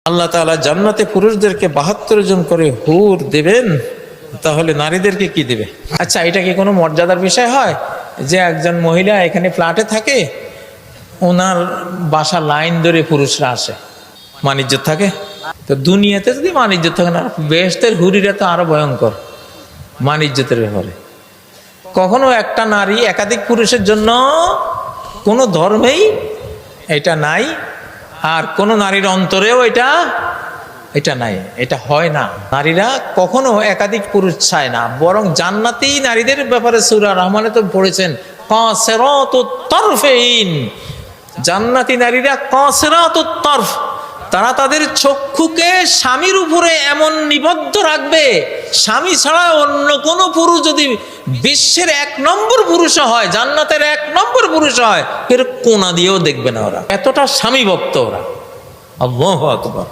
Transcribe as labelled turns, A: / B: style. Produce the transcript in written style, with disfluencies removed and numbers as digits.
A: আল্লাহ তাআলা জান্নাতে পুরুষদেরকে 72 জন করে হুর দেবেন, তাহলে নারীদেরকে কি দেবে? আচ্ছা, এটা কি কোনো মর্যাদার বিষয় হয় যে একজন মহিলা এখানে ফ্ল্যাটে থাকে, ওনার বাসা লাইন ধরে পুরুষরা আসে, বাণিজ্য থাকে? তো দুনিয়াতে যদি বাণিজ্য থাকে না, বেহেশতের হুরিরা তো আরো ভয়ঙ্কর বাণিজ্যতের ব্যাপারে। কখনো একটা নারী একাধিক পুরুষের জন্য কোনো ধর্মেই এটা নাই, আর কোন নারীর অন্তরেও এটা নাই, এটা হয় না। নারীরা কখনো একাধিক পুরুষ চায় না, বরং জান্নাতি নারীদের ব্যাপারে সূরা রহমানে তো পড়েছেন কাসিরাতুত তারফাইন, জান্নাতি নারীরা কাসিরাতুত তারফ, তারা তাদের চক্ষুকে স্বামীর উপরে এমন নিবদ্ধ রাখবে, স্বামী ছাড়া অন্য কোনো পুরুষ যদি বিশ্বের 1 নম্বর পুরুষ হয়, জান্নাতের 1 নম্বর পুরুষ হয়, এর কোনা দিয়েও দেখবে না ওরা, এতটা স্বামী ভক্ত ওরা। আল্লাহু আকবার।